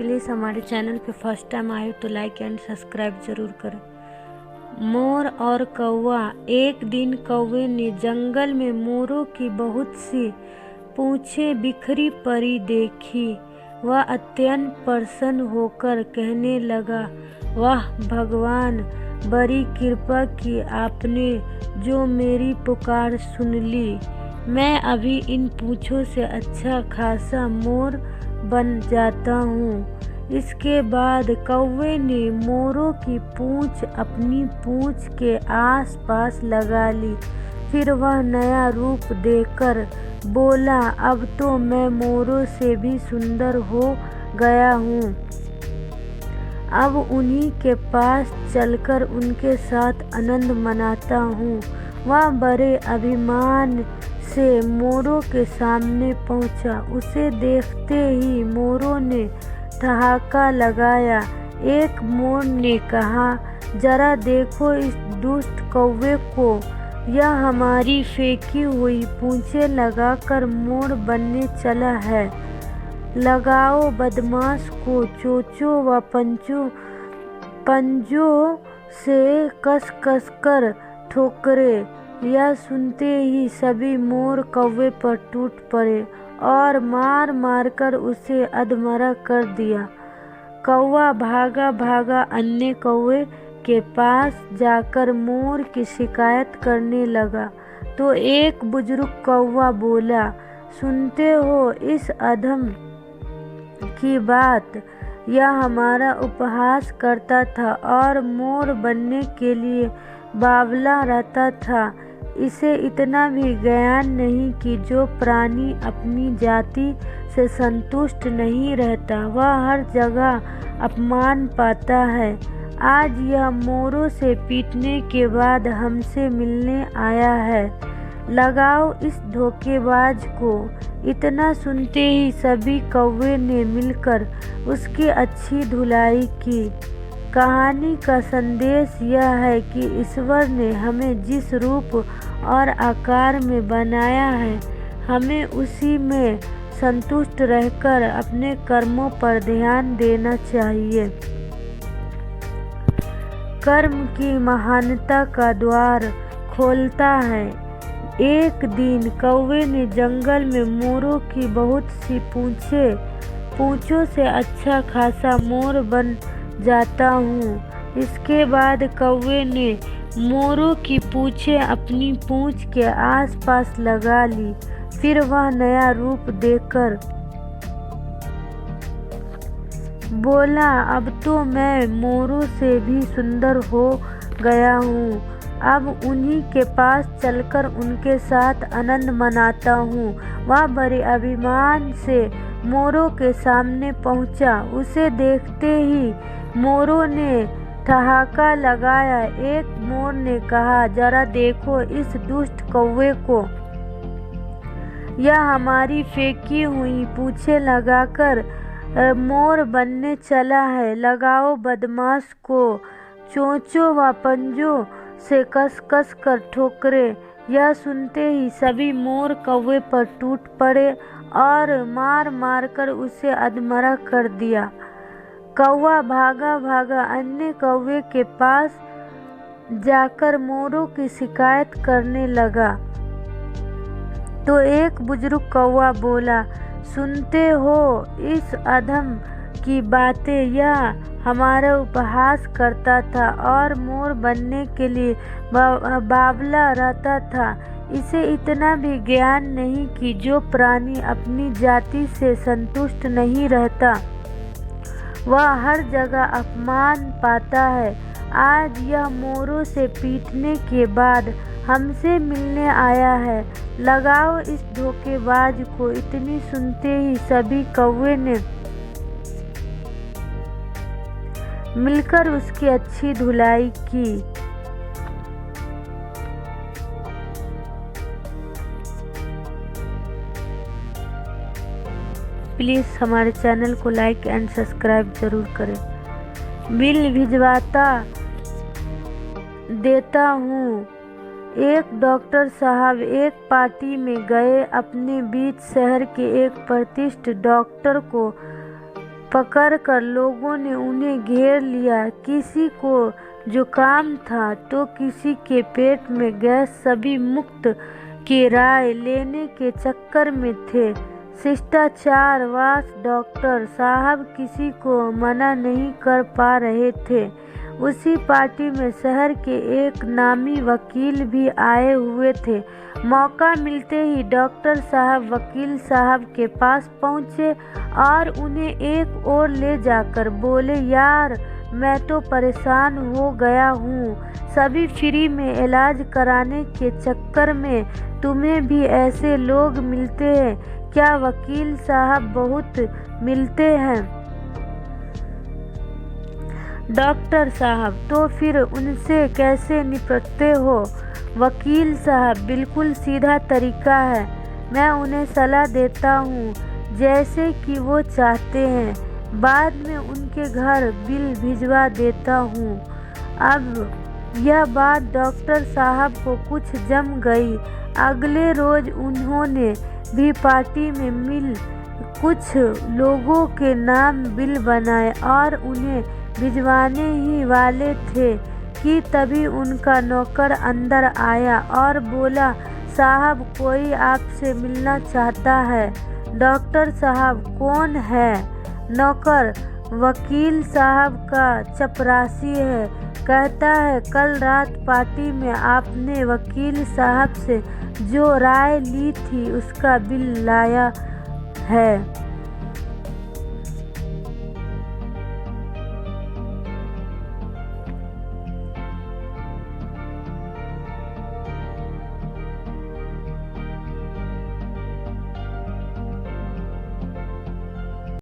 Please हमारे channel पे first time आए हो तो लाइक एंड सब्सक्राइब ज़रूर करें। मोर और कौवा। एक दिन कौवे ने जंगल में मोरों की बहुत सी पूंछें बिखरी पड़ी देखी। वह अत्यंत प्रसन्न होकर कहने लगा, वाह भगवान, बड़ी कृपा की आपने जो मेरी पुकार सुन ली। मैं अभी इन पूंछों से अच्छा खासा मोर बन जाता हूँ। इसके बाद कौवे ने मोरों की पूंछ अपनी पूंछ के आसपास लगा ली। फिर वह नया रूप देकर बोला, अब तो मैं मोरों से भी सुंदर हो गया हूँ। अब उन्हीं के पास चलकर उनके साथ आनंद मनाता हूँ। वह बड़े अभिमान से मोरों के सामने पहुँचा। उसे देखते ही मोरों ने ठहाका लगाया। एक मोर ने कहा, जरा देखो इस दुष्ट कौवे को, यह हमारी फेंकी हुई पूंछें लगाकर मोर बनने चला है। लगाओ बदमाश को चोंचों व पंजों से कस कस कर ठोकरे। यह सुनते ही सभी मोर कौवे पर टूट पड़े और मार मार कर उसे अधमरा कर दिया। कौवा भागा भागा अन्य कौवे के पास जाकर मोर की शिकायत करने लगा तो एक बुजुर्ग कौवा बोला, सुनते हो इस अधम की बात, यह हमारा उपहास करता था और मोर बनने के लिए बावला रहता था। इसे इतना भी ज्ञान नहीं कि जो प्राणी अपनी जाति से संतुष्ट नहीं रहता वह हर जगह अपमान पाता है। आज यह मोरों से पीटने के बाद हमसे मिलने आया है। लगाओ इस धोखेबाज को। इतना सुनते ही सभी कौवे ने मिलकर उसकी अच्छी धुलाई की। कहानी का संदेश यह है कि ईश्वर ने हमें जिस रूप और आकार में बनाया है, हमें उसी में संतुष्ट रहकर अपने कर्मों पर ध्यान देना चाहिए। कर्म की महानता का द्वार खोलता है। एक दिन कौवे ने जंगल में मोरों की बहुत सी पूंछों से अच्छा खासा मोर बन जाता हूँ। इसके बाद कौवे ने मोरों की पूंछें अपनी पूंछ के आसपास लगा ली। फिर वह नया रूप देकर बोला, अब तो मैं मोरों से भी सुंदर हो गया हूँ। अब उन्हीं के पास चलकर उनके साथ आनंद मनाता हूँ। वह बड़े अभिमान से मोरों के सामने पहुँचा। उसे देखते ही मोरों ने ठहाका लगाया। एक मोर ने कहा, जरा देखो इस दुष्ट कौवे को, यह हमारी फेंकी हुई पूंछें लगाकर मोर बनने चला है। लगाओ बदमाश को चोंचों व पंजों से कस कस कर ठोकरे। यह सुनते ही सभी मोर कौवे पर टूट पड़े और मार मार कर उसे अधमरा कर दिया। कौवा भागा भागा अन्य कौवे के पास जाकर मोरों की शिकायत करने लगा तो एक बुजुर्ग कौवा बोला, सुनते हो इस अधम की बातें, यह हमारा उपहास करता था और मोर बनने के लिए बावला रहता था। इसे इतना भी ज्ञान नहीं कि जो प्राणी अपनी जाति से संतुष्ट नहीं रहता वह हर जगह अपमान पाता है। आज यह मोरों से पीटने के बाद हमसे मिलने आया है। लगाओ इस धोखेबाज को। इतनी सुनते ही सभी कौवे ने मिलकर उसकी अच्छी धुलाई की। प्लीज़ हमारे चैनल को लाइक एंड सब्सक्राइब ज़रूर करें। बिल भिजवाता देता हूँ। एक डॉक्टर साहब एक पार्टी में गए। अपने बीच शहर के एक प्रतिष्ठित डॉक्टर को पकड़कर लोगों ने उन्हें घेर लिया। किसी को जुकाम था तो किसी के पेट में गैस। सभी मुक्त की राय लेने के चक्कर में थे। शिष्टाचारवश डॉक्टर साहब किसी को मना नहीं कर पा रहे थे। उसी पार्टी में शहर के एक नामी वकील भी आए हुए थे। मौका मिलते ही डॉक्टर साहब वकील साहब के पास पहुंचे और उन्हें एक ओर ले जाकर बोले, यार मैं तो परेशान हो गया हूँ। सभी फ्री में इलाज कराने के चक्कर में तुम्हें भी ऐसे लोग मिलते हैं क्या? वकील साहब बहुत मिलते हैं। डॉक्टर साहब तो फिर उनसे कैसे निपटते हो? वकील साहब बिल्कुल सीधा तरीका है। मैं उन्हें सलाह देता हूँ जैसे कि वो चाहते हैं। बाद में उनके घर बिल भिजवा देता हूँ। अब यह बात डॉक्टर साहब को कुछ जम गई। अगले रोज उन्होंने भी पार्टी में मिल कुछ लोगों के नाम बिल बनाए और उन्हें भिजवाने ही वाले थे कि तभी उनका नौकर अंदर आया और बोला, साहब कोई आपसे मिलना चाहता है। डॉक्टर साहब कौन है? नौकर, वकील साहब का चपरासी है। कहता है कल रात पार्टी में आपने वकील साहब से जो राय ली थी उसका बिल लाया है।